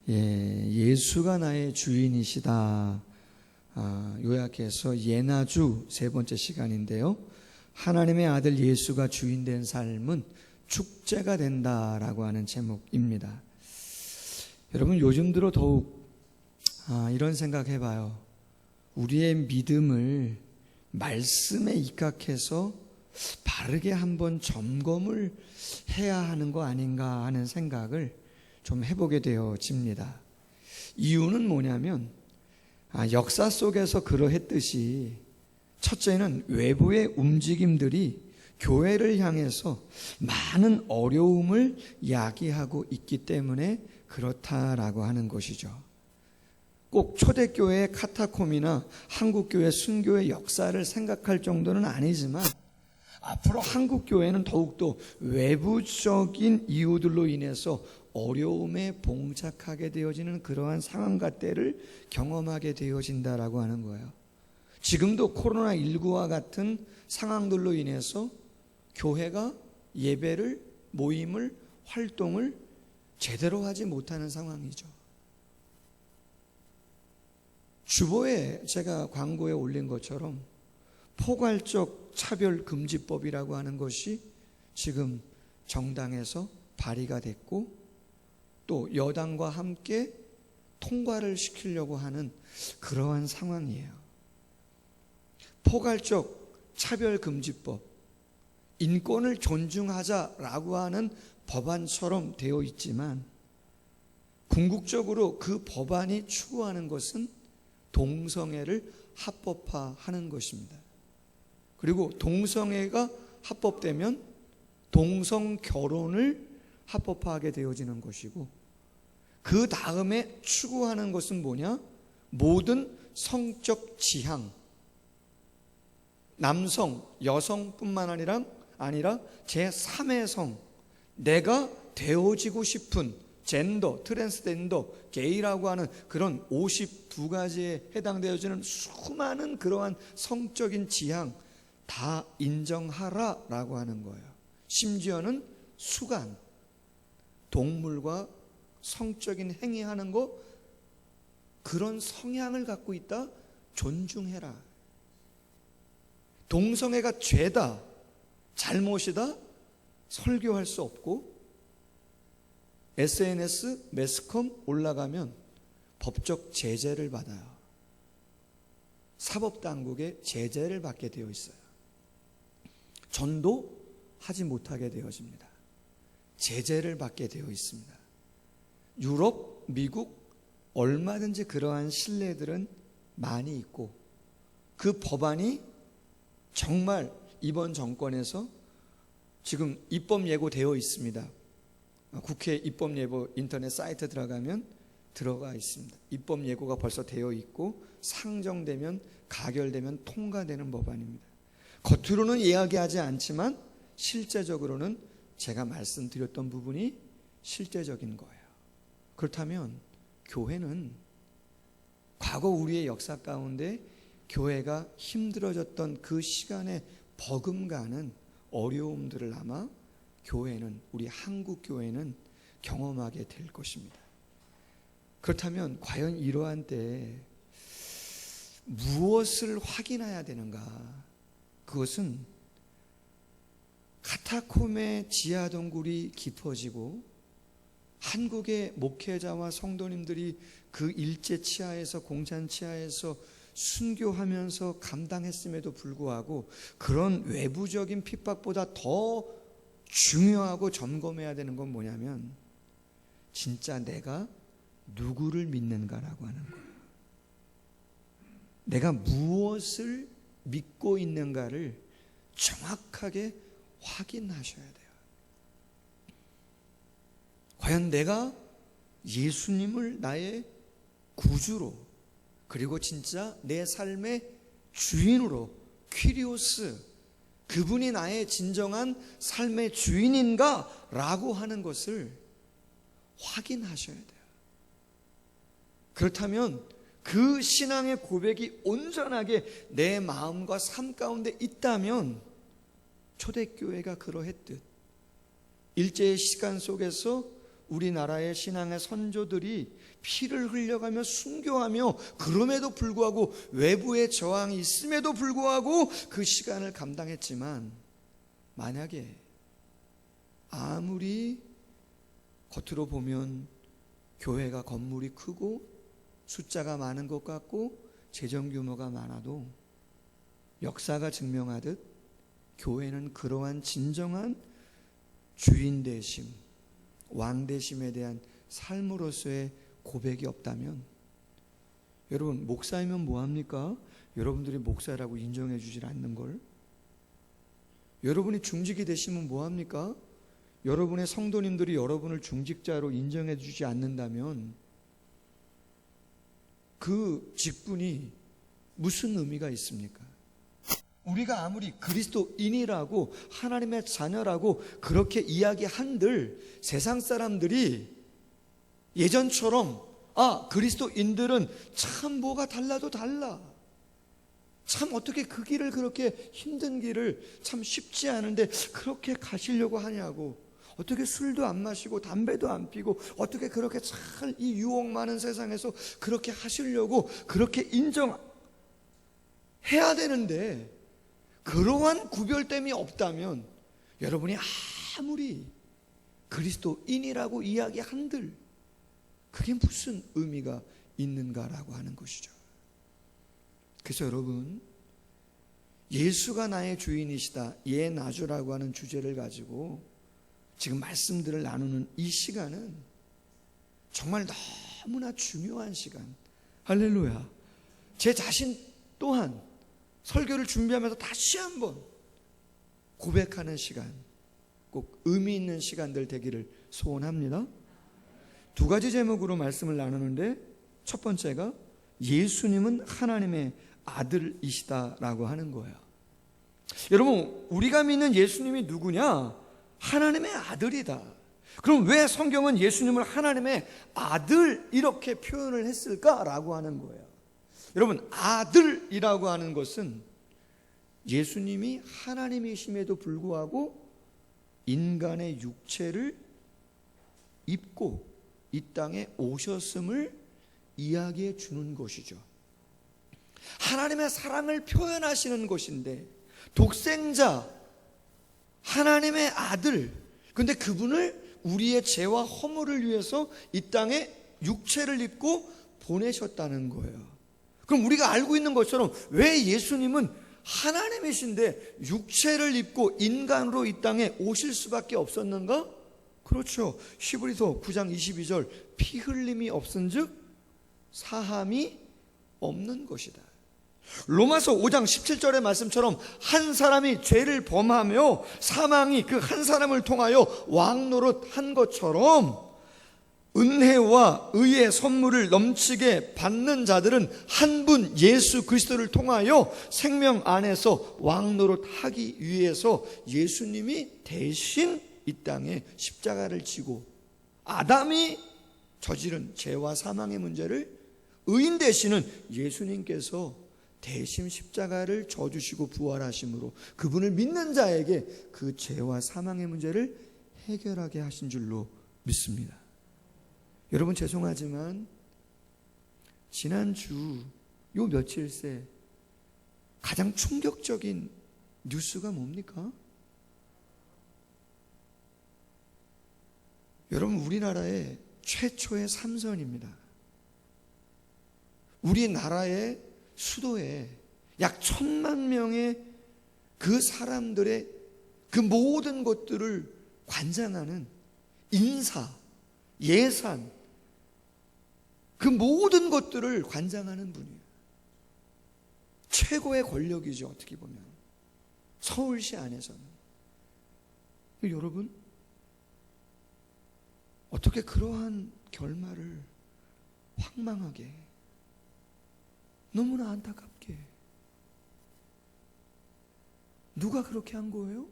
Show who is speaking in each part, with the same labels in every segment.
Speaker 1: 예수가 나의 주인이시다. 요약해서 예나주 세 번째 시간인데요. 하나님의 아들 예수가 주인된 삶은 축제가 된다라고 하는 제목입니다. 여러분, 요즘 들어 더욱 이런 생각 해봐요. 우리의 믿음을 말씀에 입각해서 바르게 한번 점검을 해야 하는 거 아닌가 하는 생각을 좀 해보게 되어집니다. 이유는 뭐냐면 역사 속에서 그러했듯이 첫째는 외부의 움직임들이 교회를 향해서 많은 어려움을 야기하고 있기 때문에 그렇다라고 하는 것이죠. 꼭 초대교회의 카타콤이나 한국교회 순교의 역사를 생각할 정도는 아니지만 앞으로 한국교회는 더욱더 외부적인 이유들로 인해서 어려움에 봉착하게 되어지는 그러한 상황과 때를 경험하게 되어진다라고 하는 거예요. 지금도 코로나19와 같은 상황들로 인해서 교회가 예배를, 모임을, 활동을 제대로 하지 못하는 상황이죠. 주보에 제가 광고에 올린 것처럼 포괄적 차별금지법이라고 하는 것이 지금 정당에서 발의가 됐고 또 여당과 함께 통과를 시키려고 하는 그러한 상황이에요. 포괄적 차별금지법, 인권을 존중하자라고 하는 법안처럼 되어 있지만 궁극적으로 그 법안이 추구하는 것은 동성애를 합법화하는 것입니다. 그리고 동성애가 합법되면 동성 결혼을 합법화하게 되어지는 것이고 그 다음에 추구하는 것은 뭐냐? 모든 성적 지향, 남성, 여성뿐만 아니라 제3의 성, 내가 되어지고 싶은 젠더, 트랜스젠더, 게이라고 하는 그런 52가지에 해당되어지는 수많은 그러한 성적인 지향 다 인정하라라고 하는 거예요. 심지어는 수간, 동물과 성적인 행위하는 거 그런 성향을 갖고 있다, 존중해라. 동성애가 죄다, 잘못이다, 설교할 수 없고 SNS, 매스컴 올라가면 법적 제재를 받아요. 사법당국의 제재를 받게 되어 있어요. 전도하지 못하게 되어집니다. 제재를 받게 되어 있습니다. 유럽, 미국 얼마든지 그러한 신뢰들은 많이 있고 그 법안이 정말 이번 정권에서 지금 입법 예고되어 있습니다. 국회 입법 예고 인터넷 사이트 들어가면 들어가 있습니다. 입법 예고가 벌써 되어 있고 상정되면 가결되면 통과되는 법안입니다. 겉으로는 이야기하지 않지만 실제적으로는 제가 말씀드렸던 부분이 실제적인 거예요. 그렇다면 교회는 과거 우리의 역사 가운데 교회가 힘들어졌던 그 시간에 버금가는 어려움들을 아마 교회는, 우리 한국 교회는 경험하게 될 것입니다. 그렇다면 과연 이러한 때에 무엇을 확인해야 되는가? 그것은 카타콤의 지하 동굴이 깊어지고 한국의 목회자와 성도님들이 그 일제 치하에서, 공산 치하에서 순교하면서 감당했음에도 불구하고 그런 외부적인 핍박보다 더 중요하고 점검해야 되는 건 뭐냐면 진짜 내가 누구를 믿는가라고 하는 거예요. 내가 무엇을 믿고 있는가를 정확하게 확인하셔야 돼요. 과연 내가 예수님을 나의 구주로, 그리고 진짜 내 삶의 주인으로, 퀴리오스, 그분이 나의 진정한 삶의 주인인가? 라고 하는 것을 확인하셔야 돼요. 그렇다면 그 신앙의 고백이 온전하게 내 마음과 삶 가운데 있다면 초대교회가 그러했듯 일제의 시간 속에서 우리나라의 신앙의 선조들이 피를 흘려가며 순교하며 그럼에도 불구하고 외부의 저항이 있음에도 불구하고 그 시간을 감당했지만, 만약에 아무리 겉으로 보면 교회가 건물이 크고 숫자가 많은 것 같고 재정 규모가 많아도 역사가 증명하듯 교회는 그러한 진정한 주인 되심, 왕 되심에 대한 삶으로서의 고백이 없다면, 여러분, 목사이면 뭐합니까? 여러분들이 목사라고 인정해 주질 않는 걸. 여러분이 중직이 되시면 뭐합니까? 여러분의 성도님들이 여러분을 중직자로 인정해 주지 않는다면 그 직분이 무슨 의미가 있습니까? 우리가 아무리 그리스도인이라고 하나님의 자녀라고 그렇게 이야기한들 세상 사람들이 예전처럼 그리스도인들은 참 뭐가 달라도 달라, 참 어떻게 그 길을, 그렇게 힘든 길을 참 쉽지 않은데 그렇게 가시려고 하냐고, 어떻게 술도 안 마시고 담배도 안 피고 어떻게 그렇게 잘 이 유혹 많은 세상에서 그렇게 하시려고 그렇게 인정해야 되는데, 그러한 구별됨이 없다면 여러분이 아무리 그리스도인이라고 이야기한들 그게 무슨 의미가 있는가라고 하는 것이죠. 그래서 여러분, 예수가 나의 주인이시다, 예 나주라고 하는 주제를 가지고 지금 말씀들을 나누는 이 시간은 정말 너무나 중요한 시간. 할렐루야. 제 자신 또한 설교를 준비하면서 다시 한번 고백하는 시간, 꼭 의미 있는 시간들 되기를 소원합니다. 두 가지 제목으로 말씀을 나누는데, 첫 번째가 예수님은 하나님의 아들이시다라고 하는 거예요. 여러분, 우리가 믿는 예수님이 누구냐? 하나님의 아들이다. 그럼 왜 성경은 예수님을 하나님의 아들 이렇게 표현을 했을까라고 하는 거예요. 여러분, 아들이라고 하는 것은 예수님이 하나님이심에도 불구하고 인간의 육체를 입고 이 땅에 오셨음을 이야기해 주는 것이죠. 하나님의 사랑을 표현하시는 것인데, 독생자 하나님의 아들, 근데 그분을 우리의 죄와 허물을 위해서 이 땅에 육체를 입고 보내셨다는 거예요. 그럼 우리가 알고 있는 것처럼 왜 예수님은 하나님이신데 육체를 입고 인간으로 이 땅에 오실 수밖에 없었는가? 그렇죠. 히브리서 9장 22절, 피 흘림이 없은즉 사함이 없는 것이다. 로마서 5장 17절의 말씀처럼 한 사람이 죄를 범하며 사망이 그 한 사람을 통하여 왕노릇한 것처럼 은혜와 의의 선물을 넘치게 받는 자들은 한 분 예수 그리스도를 통하여 생명 안에서 왕노릇하기 위해서 예수님이 대신 이 땅에 십자가를 지고 아담이 저지른 죄와 사망의 문제를 의인 되시는 예수님께서 대신 십자가를 져주시고 부활하심으로 그분을 믿는 자에게 그 죄와 사망의 문제를 해결하게 하신 줄로 믿습니다. 여러분, 죄송하지만 지난주 요 며칠 새 가장 충격적인 뉴스가 뭡니까? 여러분, 우리나라의 최초의 삼선입니다. 우리나라의 수도에 약 1,000만 명의 그 사람들의 그 모든 것들을 관장하는 인사, 예산, 그 모든 것들을 관장하는 분이에요. 최고의 권력이죠, 어떻게 보면. 서울시 안에서는. 여러분, 어떻게 그러한 결말을 황망하게, 너무나 안타깝게, 누가 그렇게 한 거예요?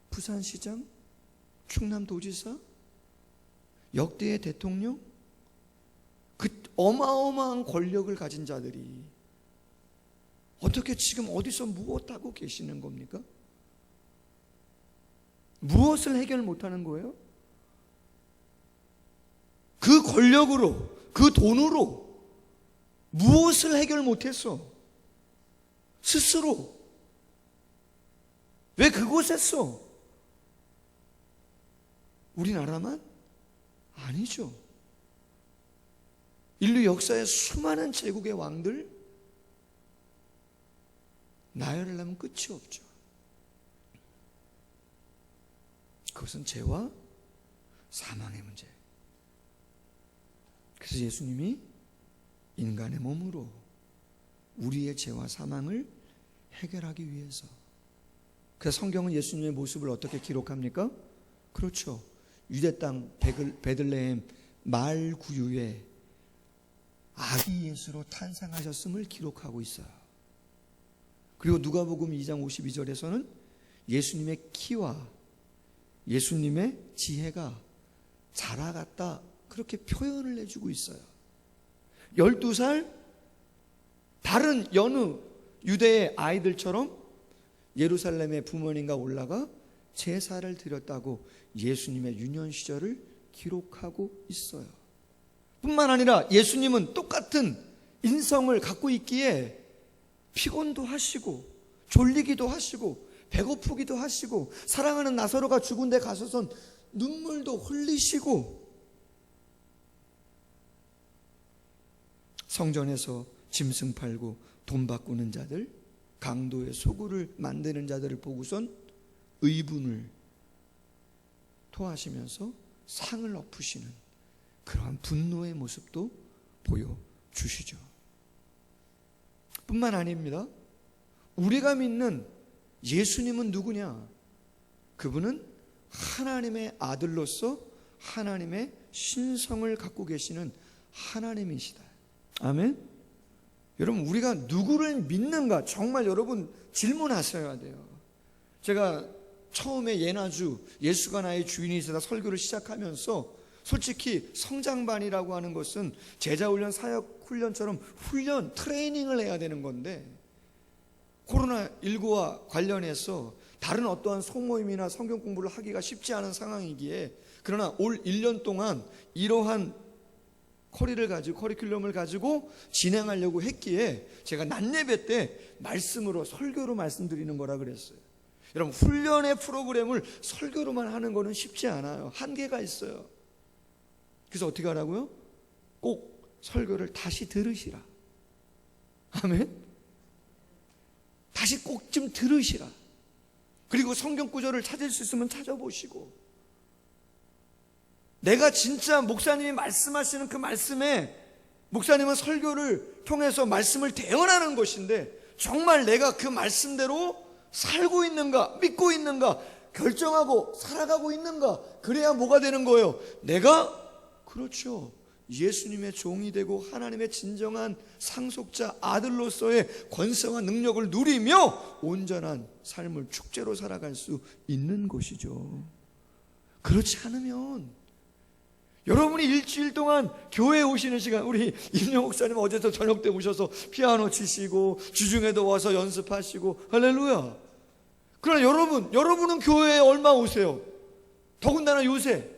Speaker 1: 부산시장? 충남도지사? 역대의 대통령? 그 어마어마한 권력을 가진 자들이 어떻게 지금 어디서 무엇하고 계시는 겁니까? 무엇을 해결 못하는 거예요? 그 권력으로, 그 돈으로 무엇을 해결 못했어? 스스로. 왜 그곳에서? 우리나라만? 아니죠. 인류 역사의 수많은 제국의 왕들 나열하려면 끝이 없죠. 그것은 죄와 사망의 문제. 그래서 예수님이 인간의 몸으로 우리의 죄와 사망을 해결하기 위해서. 그래서 성경은 예수님의 모습을 어떻게 기록합니까? 그렇죠. 유대 땅 베들레헴 마을 구유에 아기 예수로 탄생하셨음을 기록하고 있어요. 그리고 누가복음 2장 52절에서는 예수님의 키와 예수님의 지혜가 자라갔다, 그렇게 표현을 해주고 있어요. 12살 다른 여느 유대의 아이들처럼 예루살렘의 부모님과 올라가 제사를 드렸다고 예수님의 유년 시절을 기록하고 있어요. 뿐만 아니라 예수님은 똑같은 인성을 갖고 있기에 피곤도 하시고 졸리기도 하시고 배고프기도 하시고 사랑하는 나사로가 죽은 데 가서선 눈물도 흘리시고 성전에서 짐승 팔고 돈 바꾸는 자들, 강도의 소굴을 만드는 자들을 보고선 의분을 토하시면서 상을 엎으시는 그러한 분노의 모습도 보여주시죠. 뿐만 아닙니다. 우리가 믿는 예수님은 누구냐? 그분은 하나님의 아들로서 하나님의 신성을 갖고 계시는 하나님이시다. 아멘. 여러분, 우리가 누구를 믿는가 정말 여러분 질문하셔야 돼요. 제가 처음에 예나주 예수가 나의 주인이시다 설교를 시작하면서 솔직히 성장반이라고 하는 것은 제자훈련, 사역훈련처럼 훈련, 트레이닝을 해야 되는 건데 코로나19와 관련해서 다른 어떠한 소모임이나 성경 공부를 하기가 쉽지 않은 상황이기에, 그러나 올 1년 동안 이러한 커리큘럼을 가지고 진행하려고 했기에 제가 낮예배 때 말씀으로 설교로 말씀드리는 거라 그랬어요. 여러분, 훈련의 프로그램을 설교로만 하는 거는 쉽지 않아요. 한계가 있어요. 그래서 어떻게 하라고요? 꼭 설교를 다시 들으시라. 아멘. 다시 꼭 좀 들으시라. 그리고 성경 구절을 찾을 수 있으면 찾아보시고, 내가 진짜 목사님이 말씀하시는 그 말씀에, 목사님은 설교를 통해서 말씀을 대언하는 것인데 정말 내가 그 말씀대로 살고 있는가, 믿고 있는가, 결정하고 살아가고 있는가, 그래야 뭐가 되는 거예요? 내가, 그렇죠, 예수님의 종이 되고 하나님의 진정한 상속자 아들로서의 권세와 능력을 누리며 온전한 삶을 축제로 살아갈 수 있는 것이죠. 그렇지 않으면 여러분이 일주일 동안 교회에 오시는 시간, 우리 임영 목사님 어제도 저녁 때 오셔서 피아노 치시고 주중에도 와서 연습하시고 할렐루야. 그러나 여러분은 교회에 얼마 오세요? 더군다나 요새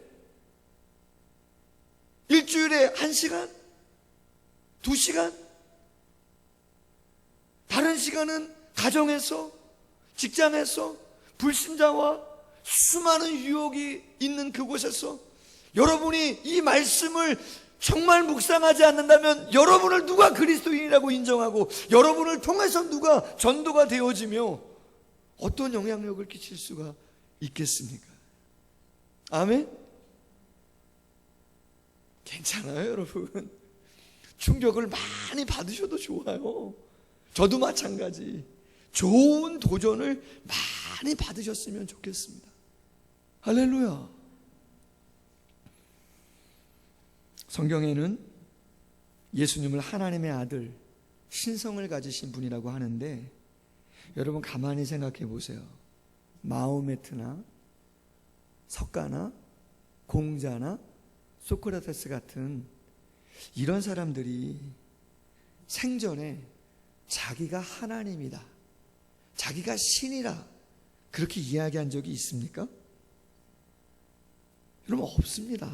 Speaker 1: 일주일에 1시간? 2시간? 다른 시간은 가정에서, 직장에서, 불신자와 수많은 유혹이 있는 그곳에서 여러분이 이 말씀을 정말 묵상하지 않는다면 여러분을 누가 그리스도인이라고 인정하고 여러분을 통해서 누가 전도가 되어지며 어떤 영향력을 끼칠 수가 있겠습니까? 아멘? 괜찮아요, 여러분. 충격을 많이 받으셔도 좋아요. 저도 마찬가지. 좋은 도전을 많이 받으셨으면 좋겠습니다. 할렐루야. 성경에는 예수님을 하나님의 아들, 신성을 가지신 분이라고 하는데, 여러분 가만히 생각해 보세요. 마호메트나 석가나 공자나 소크라테스 같은 이런 사람들이 생전에 자기가 하나님이다, 자기가 신이라 그렇게 이야기한 적이 있습니까? 여러분, 없습니다.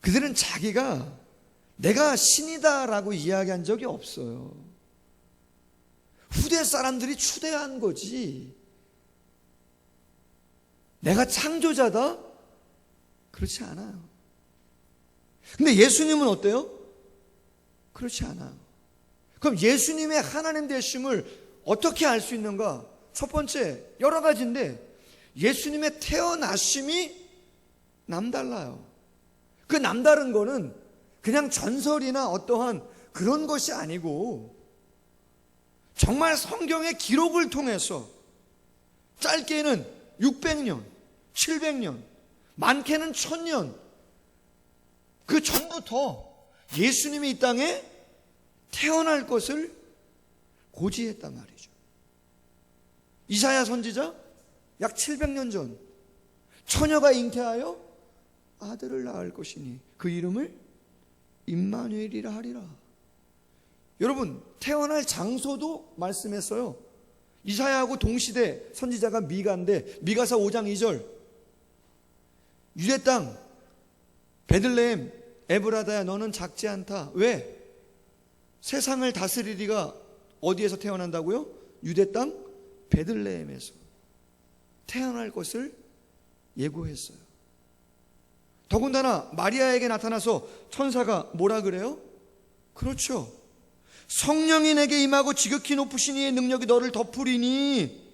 Speaker 1: 그들은 자기가 내가 신이다라고 이야기한 적이 없어요. 후대 사람들이 추대한 거지, 내가 창조자다? 그렇지 않아요. 근데 예수님은 어때요? 그렇지 않아요. 그럼 예수님의 하나님 되심을 어떻게 알 수 있는가? 첫 번째, 여러 가지인데 예수님의 태어나심이 남달라요. 그 남다른 거는 그냥 전설이나 어떠한 그런 것이 아니고 정말 성경의 기록을 통해서 짧게는 600년, 700년, 많게는 1000년 그 전부터 예수님이 이 땅에 태어날 것을 고지했단 말이죠. 이사야 선지자 약 700년 전 처녀가 잉태하여 아들을 낳을 것이니 그 이름을 임마누엘이라 하리라. 여러분, 태어날 장소도 말씀했어요. 이사야하고 동시대 선지자가 미가인데 미가서 5장 2절 유대 땅 베들레헴 에브라다야 너는 작지 않다. 왜? 세상을 다스리리가 어디에서 태어난다고요? 유대 땅 베들레헴에서 태어날 것을 예고했어요. 더군다나 마리아에게 나타나서 천사가 뭐라 그래요? 그렇죠. 성령이 내게 임하고 지극히 높으신 이의 능력이 너를 덮으리니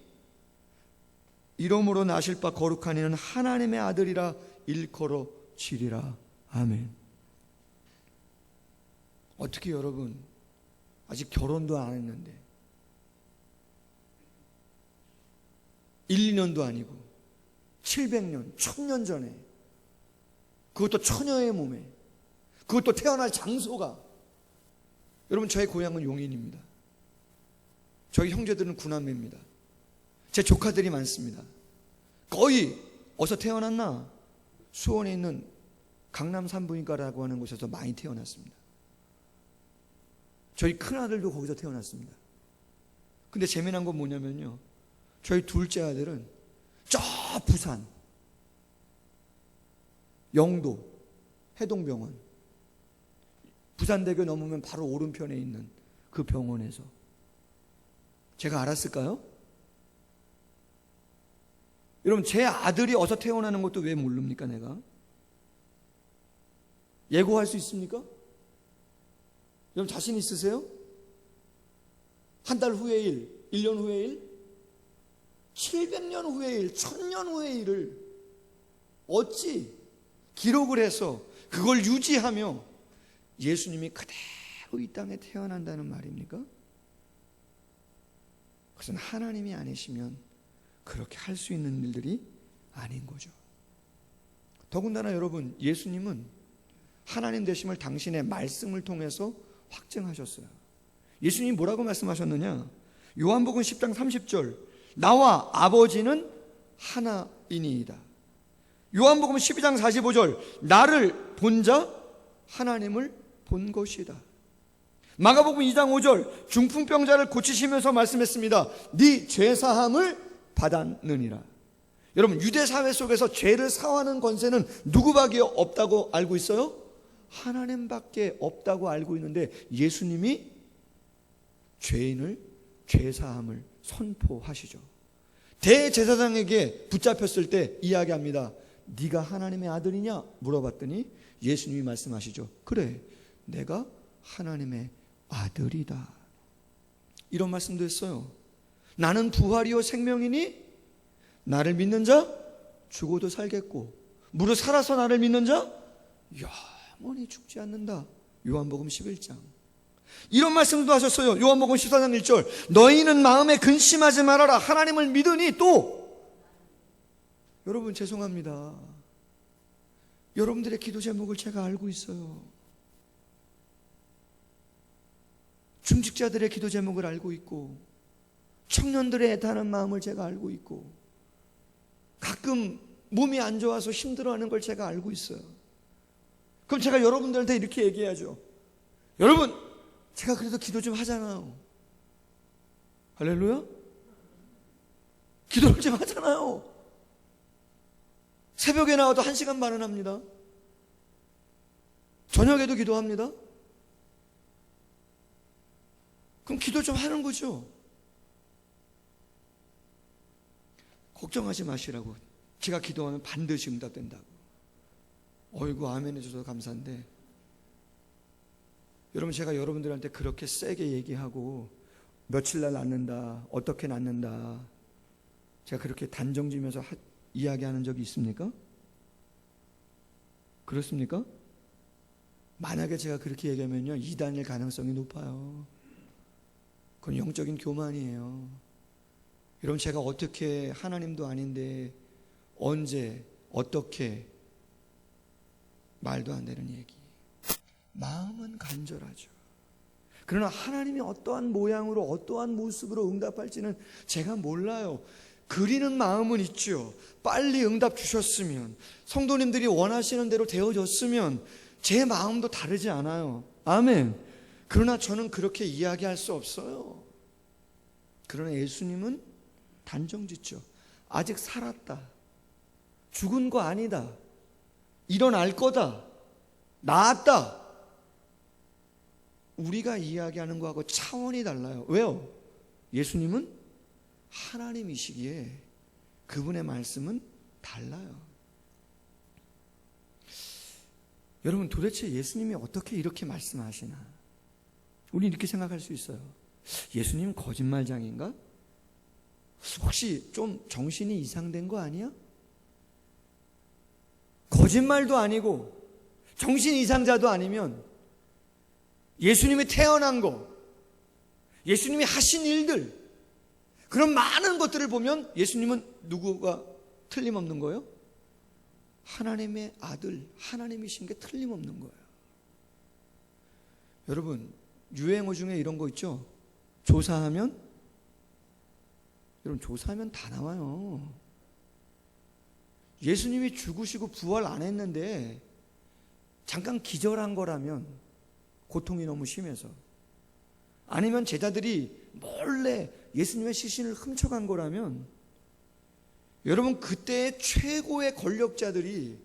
Speaker 1: 이러므로 나실 바 거룩한 이는 하나님의 아들이라 일컬어지리라. 아멘. 어떻게 여러분, 아직 결혼도 안 했는데 1, 2년도 아니고 700년, 1000년 전에, 그것도 처녀의 몸에, 그것도 태어날 장소가, 여러분, 저의 고향은 용인입니다. 저희 형제들은 구남매입니다. 제 조카들이 많습니다. 거의 어디서 태어났나? 수원에 있는 강남 산부인과라고 하는 곳에서 많이 태어났습니다. 저희 큰아들도 거기서 태어났습니다. 근데 재미난 건 뭐냐면요, 저희 둘째 아들은 저 부산 영도 해동병원, 부산대교 넘으면 바로 오른편에 있는 그 병원에서. 제가 알았을까요? 여러분, 제 아들이 어디서 태어나는 것도 왜 모릅니까? 내가 예고할 수 있습니까? 여러분, 자신 있으세요? 한 달 후의 일, 1년 후의 일, 700년 후의 일, 1000년 후의 일을 어찌 기록을 해서 그걸 유지하며 예수님이 그대로 이 땅에 태어난다는 말입니까? 그것은 하나님이 아니시면 그렇게 할 수 있는 일들이 아닌 거죠. 더군다나 여러분, 예수님은 하나님 되심을 당신의 말씀을 통해서 확증하셨어요. 예수님이 뭐라고 말씀하셨느냐? 요한복음 10장 30절 나와 아버지는 하나이니이다. 요한복음 12장 45절 나를 본 자 하나님을 본 것이다. 마가복음 2장 5절 중풍병자를 고치시면서 말씀했습니다. 네 죄사함을 받았느니라. 여러분, 유대 사회 속에서 죄를 사하는 권세는 누구밖에 없다고 알고 있어요? 하나님밖에 없다고 알고 있는데 예수님이 죄인을 죄사함을 선포하시죠. 대제사장에게 붙잡혔을 때 이야기합니다. 네가 하나님의 아들이냐 물어봤더니 예수님이 말씀하시죠. 그래, 내가 하나님의 아들이다. 이런 말씀도 했어요. 나는 부활이요 생명이니 나를 믿는 자 죽어도 살겠고 무릇 살아서 나를 믿는 자 영원히 죽지 않는다. 요한복음 11장. 이런 말씀도 하셨어요. 요한복음 14장 1절 너희는 마음에 근심하지 말아라. 하나님을 믿으니 또. 여러분, 죄송합니다. 여러분들의 기도 제목을 제가 알고 있어요. 중직자들의 기도 제목을 알고 있고 청년들의 애타는 마음을 제가 알고 있고 가끔 몸이 안 좋아서 힘들어하는 걸 제가 알고 있어요. 그럼 제가 여러분들한테 이렇게 얘기해야죠. 여러분, 제가 그래도 기도 좀 하잖아요. 할렐루야? 기도를 좀 하잖아요. 새벽에 나와도 1시간 반은 합니다. 저녁에도 기도합니다. 그럼 기도 좀 하는 거죠. 걱정하지 마시라고. 제가 기도하면 반드시 응답된다고. 어이구 아멘 해줘서 감사한데, 여러분 제가 여러분들한테 그렇게 세게 얘기하고 며칠 날 낫는다, 어떻게 낫는다, 제가 그렇게 단정지면서 이야기하는 적이 있습니까? 그렇습니까? 만약에 제가 그렇게 얘기하면요, 이단일 가능성이 높아요. 그건 영적인 교만이에요. 여러분 제가 어떻게, 하나님도 아닌데 언제 어떻게, 말도 안 되는 얘기. 마음은 간절하죠. 그러나 하나님이 어떠한 모양으로 어떠한 모습으로 응답할지는 제가 몰라요. 그리는 마음은 있죠. 빨리 응답 주셨으면, 성도님들이 원하시는 대로 되어졌으면 제 마음도 다르지 않아요. 아멘. 그러나 저는 그렇게 이야기할 수 없어요. 그러나 예수님은 단정짓죠. 아직 살았다, 죽은 거 아니다, 일어날 거다, 나았다. 우리가 이야기하는 거하고 차원이 달라요. 왜요? 예수님은 하나님이시기에 그분의 말씀은 달라요. 여러분 도대체 예수님이 어떻게 이렇게 말씀하시나? 우리 이렇게 생각할 수 있어요. 예수님 거짓말장인가? 혹시 좀 정신이 이상된 거 아니야? 거짓말도 아니고 정신 이상자도 아니면 예수님이 태어난 거, 예수님이 하신 일들, 그런 많은 것들을 보면 예수님은 누구가 틀림없는 거예요? 하나님의 아들, 하나님이신 게 틀림없는 거예요. 여러분 유행어 중에 이런 거 있죠? 조사하면, 여러분 조사하면 다 나와요. 예수님이 죽으시고 부활 안 했는데 잠깐 기절한 거라면, 고통이 너무 심해서, 아니면 제자들이 몰래 예수님의 시신을 훔쳐간 거라면, 여러분 그때의 최고의 권력자들이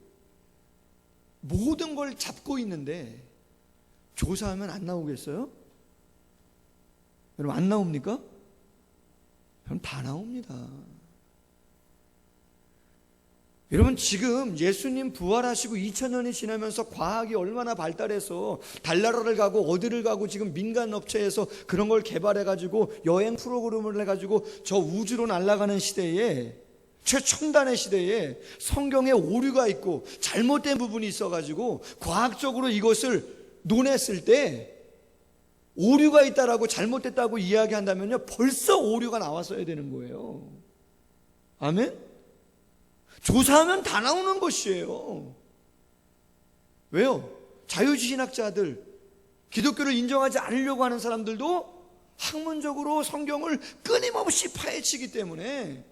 Speaker 1: 모든 걸 잡고 있는데 조사하면 안 나오겠어요? 여러분 안 나옵니까? 여러분 다 나옵니다. 여러분 지금 예수님 부활하시고 2000년이 지나면서 과학이 얼마나 발달해서 달나라를 가고 어디를 가고 지금 민간 업체에서 그런 걸 개발해가지고 여행 프로그램을 해가지고 저 우주로 날아가는 시대에, 최첨단의 시대에 성경에 오류가 있고 잘못된 부분이 있어가지고 과학적으로 이것을 논했을 때 오류가 있다라고, 잘못됐다고 이야기한다면요 벌써 오류가 나왔어야 되는 거예요. 아멘? 조사하면 다 나오는 것이에요. 왜요? 자유주의신학자들, 기독교를 인정하지 않으려고 하는 사람들도 학문적으로 성경을 끊임없이 파헤치기 때문에,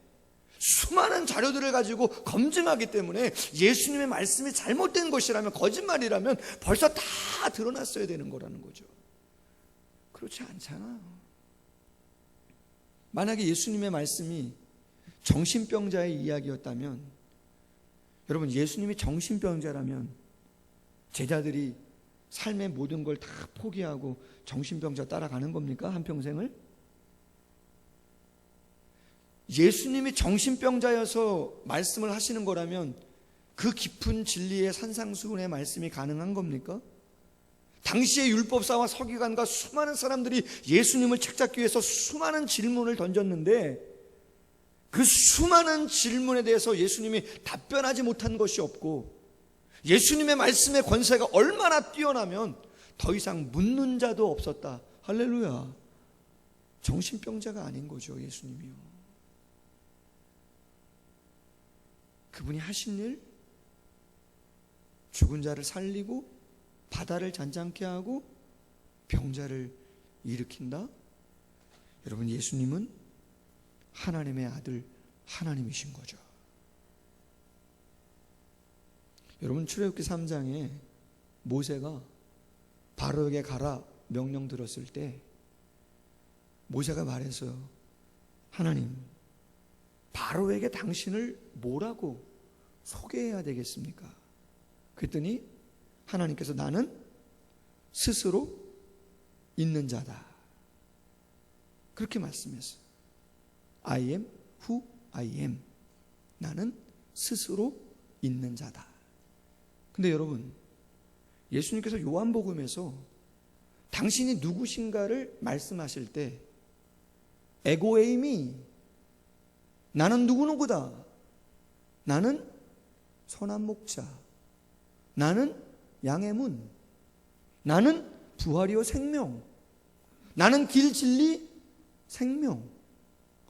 Speaker 1: 수많은 자료들을 가지고 검증하기 때문에 예수님의 말씀이 잘못된 것이라면, 거짓말이라면 벌써 다 드러났어야 되는 거라는 거죠. 그렇지 않잖아요. 만약에 예수님의 말씀이 정신병자의 이야기였다면, 여러분 예수님이 정신병자라면 제자들이 삶의 모든 걸 다 포기하고 정신병자 따라가는 겁니까? 한평생을? 예수님이 정신병자여서 말씀을 하시는 거라면 그 깊은 진리의 산상수훈의 말씀이 가능한 겁니까? 당시의 율법사와 서기관과 수많은 사람들이 예수님을 책잡기 위해서 수많은 질문을 던졌는데, 그 수많은 질문에 대해서 예수님이 답변하지 못한 것이 없고, 예수님의 말씀의 권세가 얼마나 뛰어나면 더 이상 묻는 자도 없었다. 할렐루야. 정신병자가 아닌 거죠, 예수님이요. 그분이 하신 일, 죽은 자를 살리고 바다를 잔잔케 하고 병자를 일으킨다. 여러분 예수님은 하나님의 아들, 하나님이신 거죠. 여러분 출애굽기 3장에 모세가 바로에게 가라 명령 들었을 때 모세가 말했어요. 하나님, 바로에게 당신을 뭐라고 소개해야 되겠습니까? 그랬더니 하나님께서 나는 스스로 있는 자다, 그렇게 말씀했어요. I am who I am. 나는 스스로 있는 자다. 근데 여러분, 예수님께서 요한복음에서 당신이 누구신가를 말씀하실 때 에고에이미, 나는 누구누구다, 나는 선한 목자, 나는 양의 문, 나는 부활이요 생명, 나는 길 진리 생명,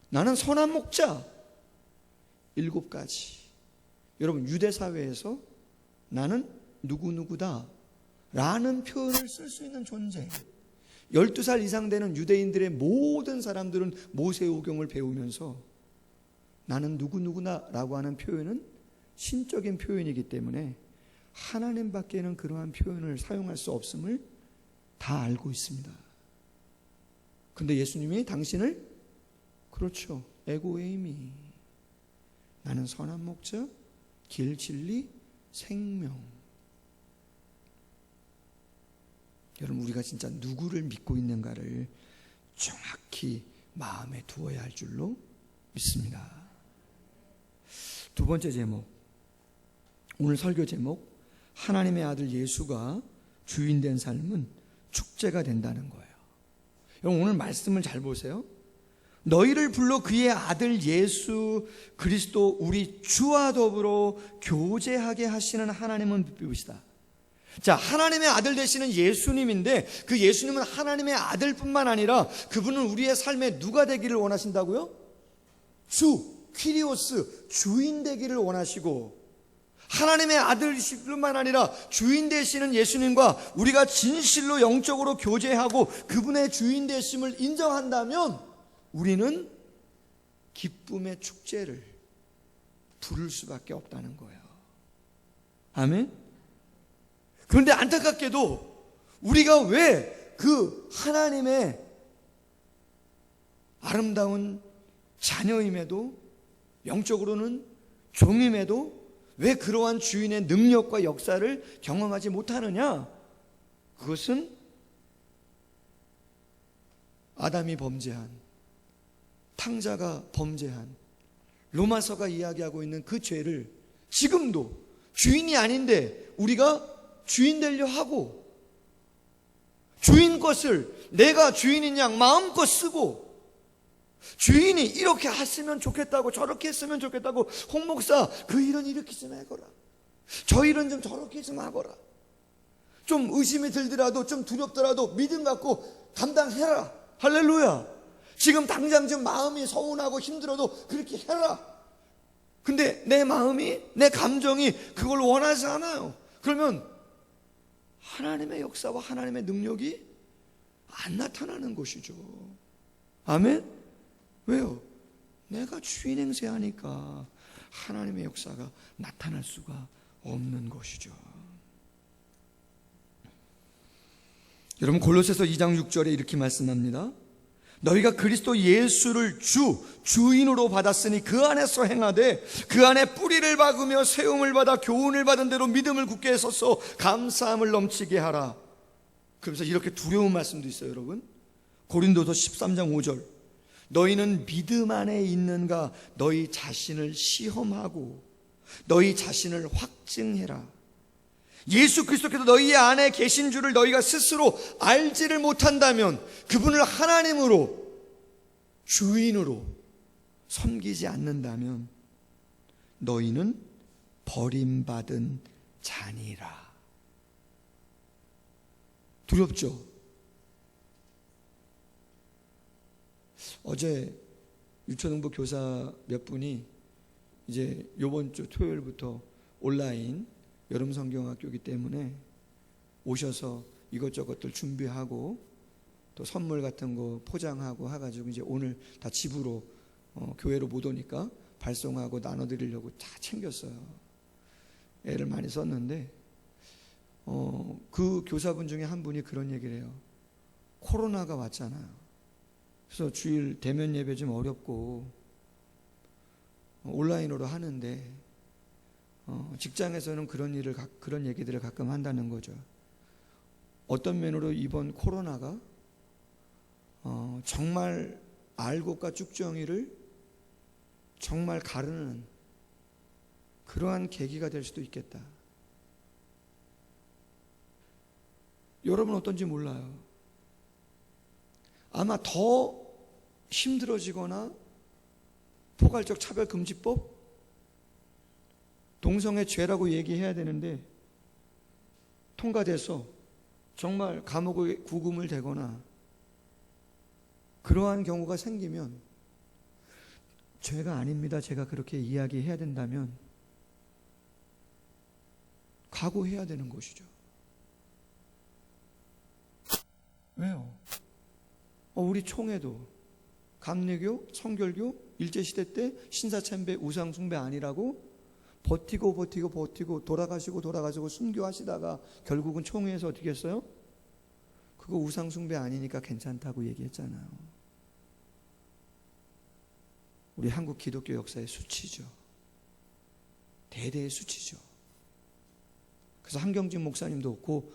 Speaker 1: 나는 선한 목자, 7가지. 여러분, 유대 사회에서 나는 누구누구다 라는 표현을 쓸 수 있는 존재. 12살 이상 되는 유대인들의 모든 사람들은 모세오경을 배우면서 나는 누구누구나 라고 하는 표현은 신적인 표현이기 때문에 하나님밖에는 그러한 표현을 사용할 수 없음을 다 알고 있습니다. 근데 예수님이 당신을, 그렇죠, 에고에이미, 나는 선한 목자, 길, 진리, 생명. 여러분, 우리가 진짜 누구를 믿고 있는가를 정확히 마음에 두어야 할 줄로 믿습니다. 두 번째 제목, 오늘 설교 제목, 하나님의 아들 예수가 주인된 삶은 축제가 된다는 거예요. 여러분, 오늘 말씀을 잘 보세요. 너희를 불러 그의 아들 예수 그리스도 우리 주와 더불어 교제하게 하시는 하나님은 누구시다? 자, 하나님의 아들 되시는 예수님인데 그 예수님은 하나님의 아들뿐만 아니라 그분은 우리의 삶에 누가 되기를 원하신다고요? 주, 퀴리오스, 주인 되기를 원하시고, 하나님의 아들뿐만 아니라 주인 되시는 예수님과 우리가 진실로 영적으로 교제하고 그분의 주인 되심을 인정한다면 우리는 기쁨의 축제를 부를 수밖에 없다는 거예요. 아멘? 그런데 안타깝게도 우리가 왜 그 하나님의 아름다운 자녀임에도, 영적으로는 종임에도 왜 그러한 주인의 능력과 역사를 경험하지 못하느냐? 그것은 아담이 범죄한, 탕자가 범죄한, 로마서가 이야기하고 있는 그 죄를 지금도 주인이 아닌데 우리가 주인 되려 하고, 주인 것을 내가 주인인 양 마음껏 쓰고, 주인이 이렇게 했으면 좋겠다고, 저렇게 했으면 좋겠다고, 홍 목사 그 일은 이렇게 좀 해거라, 저 일은 좀 저렇게 좀 하거라, 좀 의심이 들더라도 좀 두렵더라도 믿음 갖고 감당해라. 할렐루야. 지금 당장 좀 마음이 서운하고 힘들어도 그렇게 해라. 근데 내 마음이, 내 감정이 그걸 원하지 않아요. 그러면 하나님의 역사와 하나님의 능력이 안 나타나는 것이죠. 아멘? 왜요? 내가 주인 행세하니까 하나님의 역사가 나타날 수가 없는 것이죠. 여러분, 골로새서 2장 6절에 이렇게 말씀합니다. 너희가 그리스도 예수를 주인으로 받았으니 그 안에서 행하되 그 안에 뿌리를 박으며 세움을 받아 교훈을 받은 대로 믿음을 굳게 해서서 감사함을 넘치게 하라. 그러면서 이렇게 두려운 말씀도 있어요. 여러분, 고린도서 13장 5절, 너희는 믿음 안에 있는가 너희 자신을 시험하고 너희 자신을 확증해라. 예수 그리스도께서 너희 안에 계신 줄을 너희가 스스로 알지를 못한다면, 그분을 하나님으로, 주인으로 섬기지 않는다면 너희는 버림받은 자니라. 두렵죠? 어제 유초등부 교사 몇 분이 이제 이번 주 토요일부터 온라인 여름 성경학교이기 때문에 오셔서 이것저것들 준비하고 또 선물 같은 거 포장하고 해가지고 이제 오늘 다 집으로 교회로 못 오니까 발송하고 나눠드리려고 다 챙겼어요. 애를 많이 썼는데 그 교사분 중에 한 분이 그런 얘기를 해요. 코로나가 왔잖아요. 그래서 주일 대면 예배 좀 어렵고 온라인으로 하는데 직장에서는 그런 얘기들을 가끔 한다는 거죠. 어떤 면으로 이번 코로나가 정말 알곡과 쭉정이를 정말 가르는 그러한 계기가 될 수도 있겠다. 여러분 어떤지 몰라요. 아마 더 힘들어지거나 포괄적 차별금지법, 동성애 죄라고 얘기해야 되는데 통과돼서 정말 감옥에 구금을 되거나 그러한 경우가 생기면 죄가 아닙니다. 제가 그렇게 이야기해야 된다면 각오해야 되는 것이죠. 왜요? 우리 총회도 감리교, 성결교 일제시대 때 신사참배 우상숭배 아니라고 버티고 돌아가시고 순교하시다가 결국은 총회에서 어떻게 했어요? 그거 우상숭배 아니니까 괜찮다고 얘기했잖아요. 우리 한국 기독교 역사의 수치죠. 대대의 수치죠. 그래서 한경진 목사님도 없고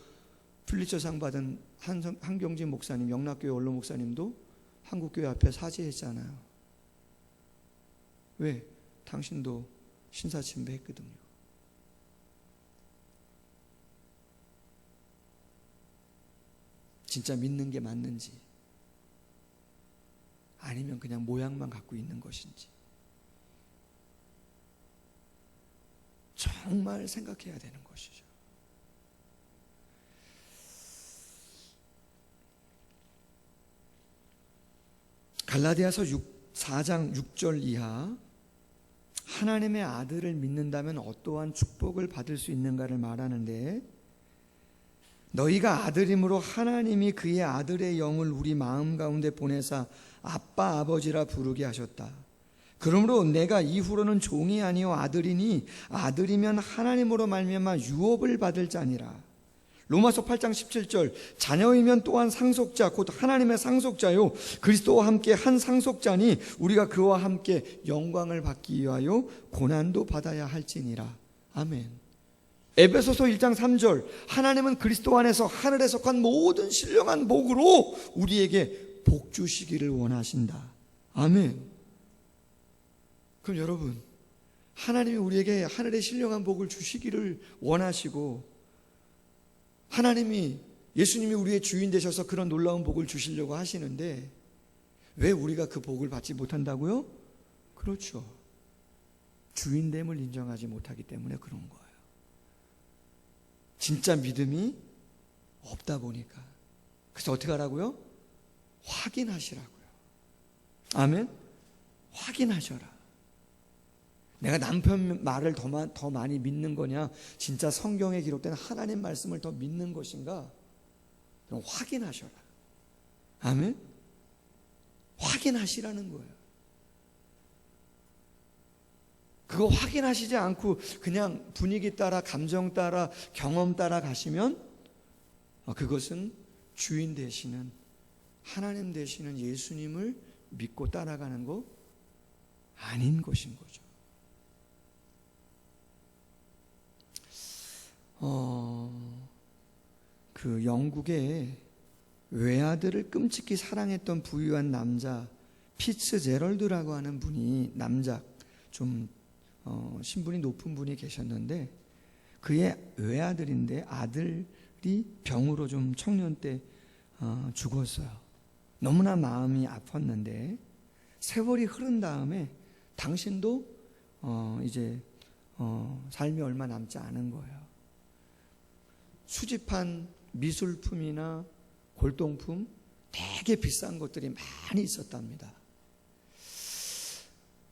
Speaker 1: 플리처상 받은 한경진 목사님, 영락교회 원로 목사님도 한국교회 앞에 사죄했잖아요. 왜? 당신도 신사침배했거든요. 진짜 믿는 게 맞는지 아니면 그냥 모양만 갖고 있는 것인지 정말 생각해야 되는 것이죠. 갈라디아서 4장 6절 이하 하나님의 아들을 믿는다면 어떠한 축복을 받을 수 있는가를 말하는데 너희가 아들임으로 하나님이 그의 아들의 영을 우리 마음 가운데 보내사 아빠 아버지라 부르게 하셨다. 그러므로 내가 이후로는 종이 아니요 아들이니 아들이면 하나님으로 말미암아 유업을 받을 자니라. 로마서 8장 17절 자녀이면 또한 상속자 곧 하나님의 상속자요 그리스도와 함께 한 상속자니 우리가 그와 함께 영광을 받기 위하여 고난도 받아야 할지니라. 아멘. 에베소서 1장 3절 하나님은 그리스도 안에서 하늘에 속한 모든 신령한 복으로 우리에게 복 주시기를 원하신다. 아멘. 그럼 여러분 하나님이 우리에게 하늘의 신령한 복을 주시기를 원하시고 하나님이 예수님이 우리의 주인 되셔서 그런 놀라운 복을 주시려고 하시는데 왜 우리가 그 복을 받지 못한다고요? 그렇죠. 주인됨을 인정하지 못하기 때문에 그런 거예요. 진짜 믿음이 없다 보니까. 그래서 어떻게 하라고요? 확인하시라고요. 아멘? 확인하셔라. 내가 남편 말을 더 많이 믿는 거냐, 진짜 성경에 기록된 하나님 말씀을 더 믿는 것인가? 그럼 확인하셔라. 아멘? 확인하시라는 거예요. 그거 확인하시지 않고 그냥 분위기 따라, 감정 따라, 경험 따라 가시면 그것은 주인 되시는 하나님 되시는 예수님을 믿고 따라가는 거 아닌 것인 거죠. 그 영국의 외아들을 끔찍히 사랑했던 부유한 남자 피츠제럴드라고 하는 분이 남자 좀 신분이 높은 분이 계셨는데 그의 외아들인데 아들이 병으로 좀 청년 때 죽었어요. 너무나 마음이 아팠는데 세월이 흐른 다음에 당신도 이제 삶이 얼마 남지 않은 거예요. 수집한 미술품이나 골동품 되게 비싼 것들이 많이 있었답니다.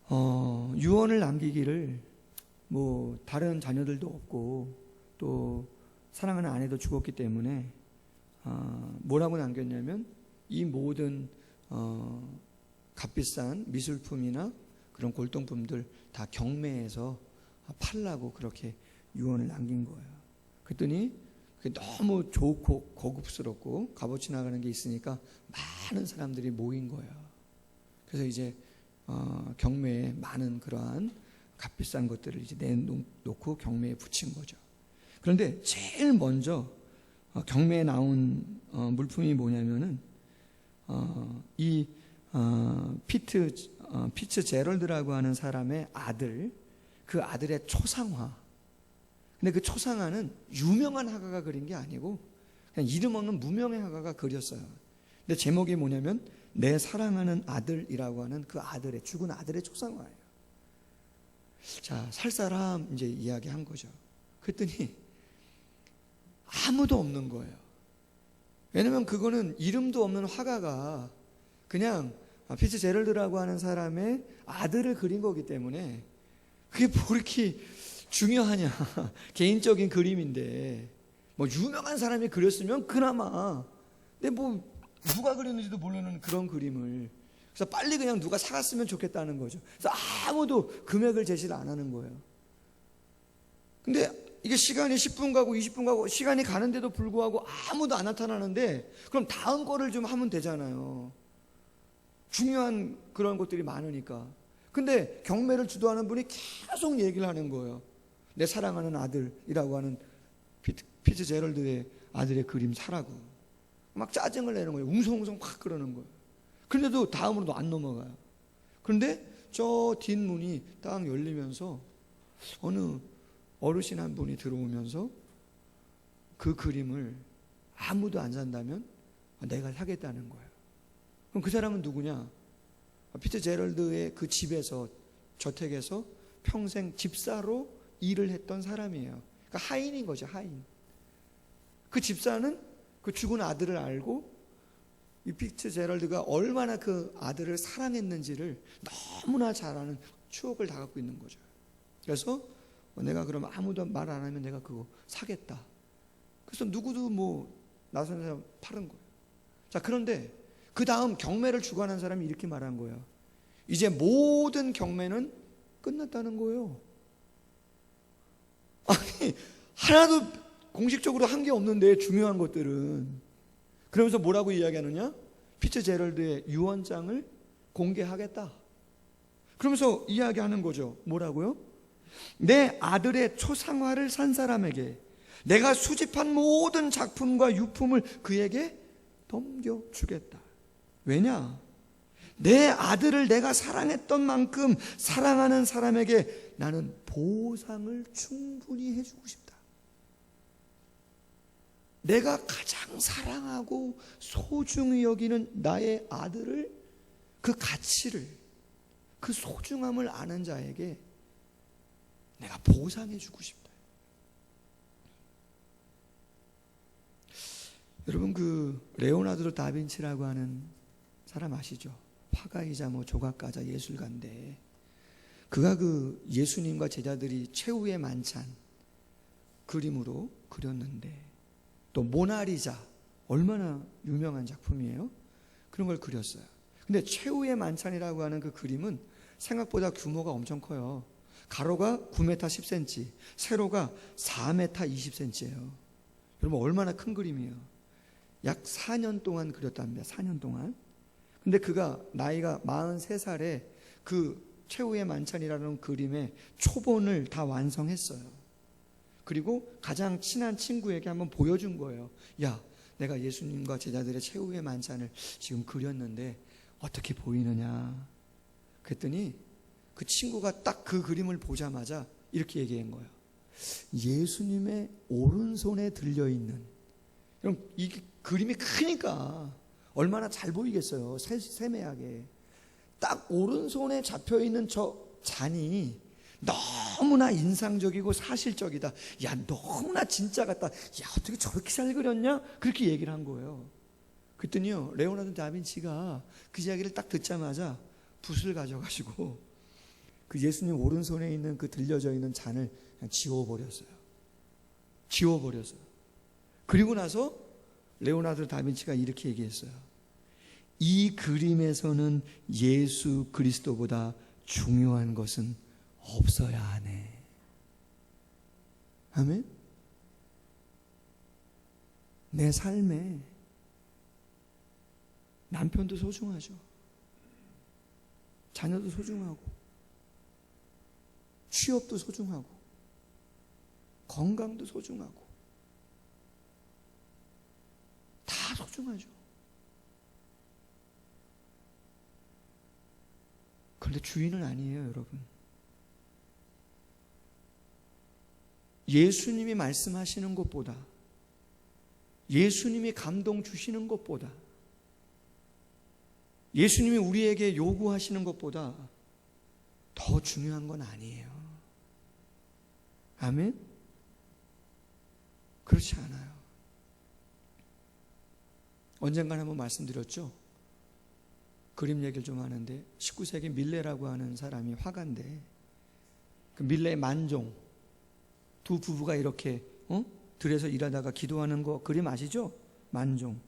Speaker 1: 유언을 남기기를 뭐 다른 자녀들도 없고 또 사랑하는 아내도 죽었기 때문에 뭐라고 남겼냐면 이 모든 값비싼 미술품이나 그런 골동품들 다 경매해서 팔라고 그렇게 유언을 남긴 거예요. 그랬더니 그게 너무 좋고 고급스럽고 값어치 나가는 게 있으니까 많은 사람들이 모인 거예요. 그래서 이제 경매에 많은 그러한 값비싼 것들을 이제 내놓고 경매에 붙인 거죠. 그런데 제일 먼저 경매에 나온 물품이 뭐냐면은 이 피츠 제럴드라고 하는 사람의 아들, 그 아들의 초상화. 근데 그 초상화는 유명한 화가가 그린 게 아니고 그냥 이름 없는 무명의 화가가 그렸어요. 근데 제목이 뭐냐면 내 사랑하는 아들이라고 하는 그 아들의, 죽은 아들의 초상화예요. 자, 살 사람 이제 이야기한 거죠. 그랬더니 아무도 없는 거예요. 왜냐면 그거는 이름도 없는 화가가 그냥 피츠 제럴드라고 하는 사람의 아들을 그린 거기 때문에 그게 뭐 이렇게 중요하냐. 개인적인 그림인데 뭐 유명한 사람이 그렸으면 그나마, 근데 뭐 누가 그렸는지도 모르는 그런 그림을, 그래서 빨리 그냥 누가 사갔으면 좋겠다는 거죠. 그래서 아무도 금액을 제시를 안 하는 거예요. 근데 이게 시간이 10분 가고 20분 가고 시간이 가는데도 불구하고 아무도 안 나타나는데, 그럼 다음 거를 좀 하면 되잖아요. 중요한 그런 것들이 많으니까. 근데 경매를 주도하는 분이 계속 얘기를 하는 거예요. 내 사랑하는 아들이라고 하는 피츠 제럴드의 아들의 그림 사라고 막 짜증을 내는 거예요. 웅성웅성 확 그러는 거예요. 그런데도 다음으로도 안 넘어가요. 그런데 저 뒷문이 딱 열리면서 어느 어르신 한 분이 들어오면서 그 그림을 아무도 안 산다면 내가 사겠다는 거예요. 그럼 그 사람은 누구냐? 피츠 제럴드의 그 집에서, 저택에서 평생 집사로 일을 했던 사람이에요. 그러니까 하인인 거죠, 하인. 그 집사는 그 죽은 아들을 알고 이 피츠 제럴드가 얼마나 그 아들을 사랑했는지를 너무나 잘 아는 추억을 다 갖고 있는 거죠. 그래서 내가 그럼 아무도 말 안 하면 내가 그거 사겠다. 그래서 누구도 뭐 나서는 사람 파는 거예요. 자, 그런데 그 다음 경매를 주관한 사람이 이렇게 말한 거예요. 이제 모든 경매는 끝났다는 거예요. 아니, 하나도 공식적으로 한 게 없는데 중요한 것들은. 그러면서 뭐라고 이야기하느냐? 피츠 제럴드의 유언장을 공개하겠다. 그러면서 이야기하는 거죠. 뭐라고요? 내 아들의 초상화를 산 사람에게 내가 수집한 모든 작품과 유품을 그에게 넘겨주겠다. 왜냐? 내 아들을 내가 사랑했던 만큼 사랑하는 사람에게 나는 보상을 충분히 해주고 싶다. 내가 가장 사랑하고 소중히 여기는 나의 아들을, 그 가치를, 그 소중함을 아는 자에게 내가 보상해주고 싶다. 여러분, 그 레오나르도 다빈치라고 하는 사람 아시죠? 화가이자 뭐 조각가자, 예술가인데 그가 그 예수님과 제자들이 최후의 만찬 그림으로 그렸는데, 또 모나리자, 얼마나 유명한 작품이에요. 그런 걸 그렸어요. 근데 최후의 만찬이라고 하는 그 그림은 생각보다 규모가 엄청 커요. 가로가 9m 10cm, 세로가 4m 20cm예요. 여러분, 얼마나 큰 그림이에요. 약 4년 동안 그렸답니다. 4년 동안. 근데 그가 나이가 43살에 그 최후의 만찬이라는 그림의 초본을 다 완성했어요. 그리고 가장 친한 친구에게 한번 보여준 거예요. 야, 내가 예수님과 제자들의 최후의 만찬을 지금 그렸는데 어떻게 보이느냐. 그랬더니 그 친구가 딱 그 그림을 보자마자 이렇게 얘기한 거예요. 예수님의 오른손에 들려있는, 그럼 이 그림이 크니까 얼마나 잘 보이겠어요. 세매하게. 딱 오른손에 잡혀있는 저 잔이 너무나 인상적이고 사실적이다. 야, 너무나 진짜 같다. 야, 어떻게 저렇게 잘 그렸냐? 그렇게 얘기를 한 거예요. 그랬더니요, 레오나르도 다빈치가 그 이야기를 딱 듣자마자 붓을 가져가지고 그 예수님 오른손에 있는 그 들려져 있는 잔을 그냥 지워버렸어요. 그리고 나서 레오나르도 다빈치가 이렇게 얘기했어요. 이 그림에서는 예수 그리스도보다 중요한 것은 없어야 하네. 아멘? 내 삶에 남편도 소중하죠. 자녀도 소중하고, 취업도 소중하고 건강도 소중하고 다 소중하죠. 그런데 주인은 아니에요, 여러분. 예수님이 말씀하시는 것보다, 예수님이 감동 주시는 것보다, 예수님이 우리에게 요구하시는 것보다 더 중요한 건 아니에요. 아멘? 그렇지 않아요. 언젠가 한번 말씀드렸죠. 그림 얘기를 좀 하는데 19세기 밀레라고 하는 사람이 화가인데 그 밀레의 만종 두 부부가 이렇게 들에서 일하다가 기도하는 거 그림 아시죠? 만종.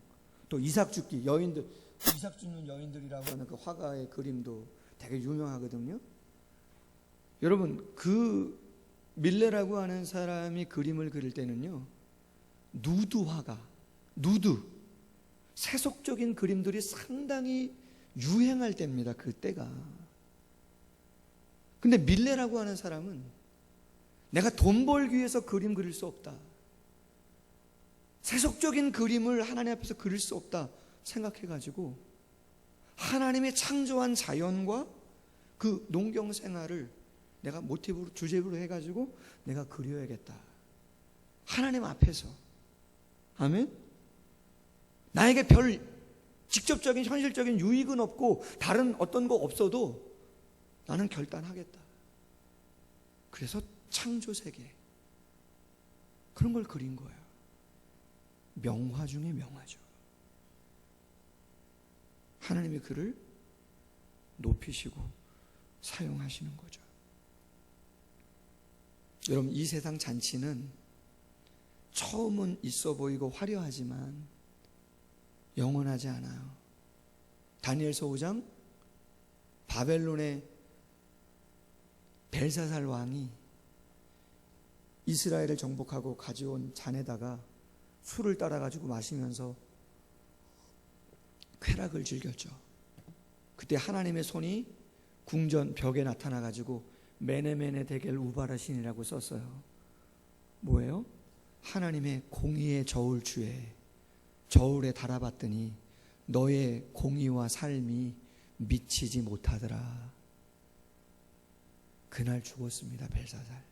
Speaker 1: 또 이삭 죽기 여인들, 이삭 죽는 여인들이라고 하는 그 화가의 그림도 되게 유명하거든요. 여러분, 그 밀레라고 하는 사람이 그림을 그릴 때는요, 누드 화가, 누드 세속적인 그림들이 상당히 유행할 때입니다. 그때가. 근데 밀레라고 하는 사람은 내가 돈 벌기 위해서 그림 그릴 수 없다, 세속적인 그림을 하나님 앞에서 그릴 수 없다 생각해가지고 하나님의 창조한 자연과 그 농경 생활을 내가 모티브로, 주제로 해가지고 내가 그려야겠다, 하나님 앞에서. 아멘? 나에게 별 직접적인 현실적인 유익은 없고 다른 어떤 거 없어도 나는 결단하겠다. 그래서 창조세계 그런 걸 그린 거예요. 명화 중에 명화죠. 하나님이 그를 높이시고 사용하시는 거죠. 여러분, 이 세상 잔치는 처음은 있어 보이고 화려하지만 영원하지 않아요. 다니엘서 5장, 바벨론의 벨사살 왕이 이스라엘을 정복하고 가져온 잔에다가 술을 따라가지고 마시면서 쾌락을 즐겼죠. 그때 하나님의 손이 궁전 벽에 나타나가지고 메네메네 데겔 우바라신이라고 썼어요. 뭐예요? 하나님의 공의의 저울추에 저울에 달아봤더니 너의 공의와 삶이 미치지 못하더라. 그날 죽었습니다. 벨사살.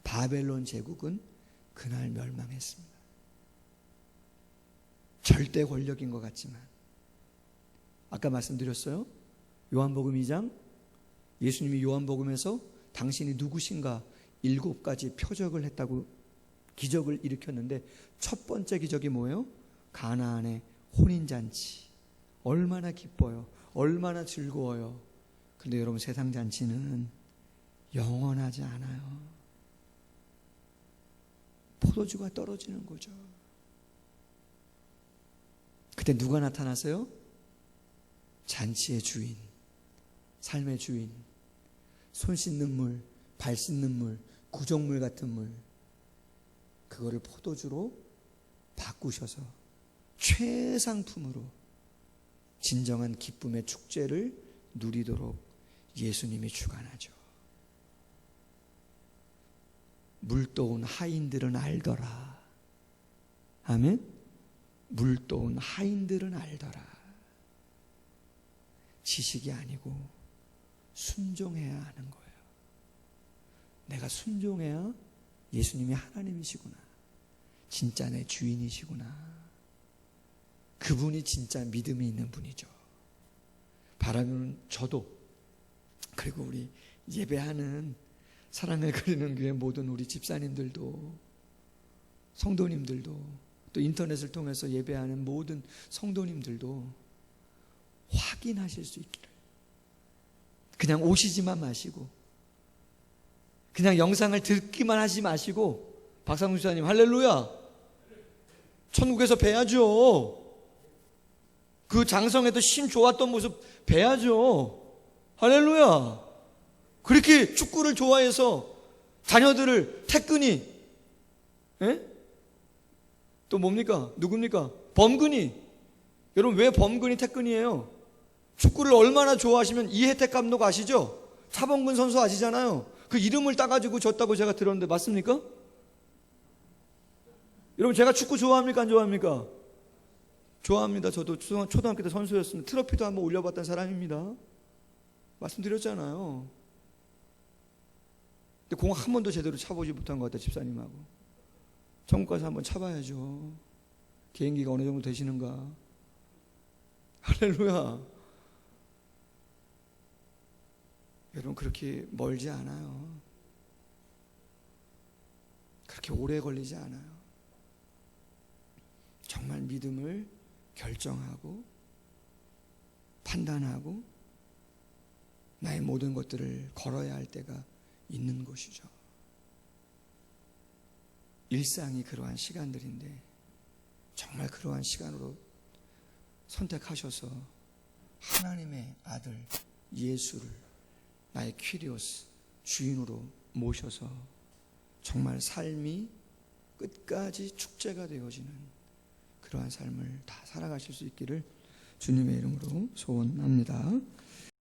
Speaker 1: 바벨론 제국은 그날 멸망했습니다. 절대 권력인 것 같지만, 아까 말씀드렸어요. 요한복음 2장, 예수님이 요한복음에서 당신이 누구신가 7가지 표적을 했다고 기적을 일으켰는데 첫 번째 기적이 뭐예요? 가나안의 혼인잔치. 얼마나 기뻐요, 얼마나 즐거워요. 근데 여러분, 세상 잔치는 영원하지 않아요. 포도주가 떨어지는 거죠. 그때 누가 나타나세요? 잔치의 주인, 삶의 주인, 손 씻는 물, 발 씻는 물, 구정물 같은 물, 그거를 포도주로 바꾸셔서 최상품으로 진정한 기쁨의 축제를 누리도록 예수님이 주관하죠. 물도온 하인들은 알더라. 아멘? 물도온 하인들은 알더라. 지식이 아니고 순종해야 하는 거예요. 내가 순종해야 예수님이 하나님이시구나, 진짜 내 주인이시구나, 그분이 진짜 믿음이 있는 분이죠. 바라면 저도, 그리고 우리 예배하는 사랑을 그리는 교회 모든 우리 집사님들도, 성도님들도, 또 인터넷을 통해서 예배하는 모든 성도님들도 확인하실 수 있기를. 그냥 오시지만 마시고, 그냥 영상을 듣기만 하지 마시고, 박상훈 집사님 할렐루야, 천국에서 뵈야죠. 그 장성에도 심 좋았던 모습 뵈야죠. 할렐루야. 그렇게 축구를 좋아해서 자녀들을 태근이, 또 뭡니까? 누굽니까? 범근이. 여러분, 왜 범근이 태근이에요? 축구를 얼마나 좋아하시면 이혜택 감독 아시죠? 차범근 선수 아시잖아요. 그 이름을 따가지고 줬다고 제가 들었는데 맞습니까? 여러분, 제가 축구 좋아합니까? 안 좋아합니까? 좋아합니다. 저도 초등학교 때 선수였습니다. 트로피도 한번 올려봤던 사람입니다. 말씀드렸잖아요. 근데 공 한 번도 제대로 차보지 못한 것 같아요. 집사님하고. 천국 가서 한번 차봐야죠. 개인기가 어느 정도 되시는가. 할렐루야. 여러분, 그렇게 멀지 않아요. 그렇게 오래 걸리지 않아요. 정말 믿음을 결정하고 판단하고 나의 모든 것들을 걸어야 할 때가 있는 곳이죠. 일상이 그러한 시간들인데 정말 그러한 시간으로 선택하셔서 하나님의 아들 예수를 나의 퀴리오스 주인으로 모셔서 정말 삶이 끝까지 축제가 되어지는 그러한 삶을 다 살아가실 수 있기를 주님의 이름으로 소원합니다.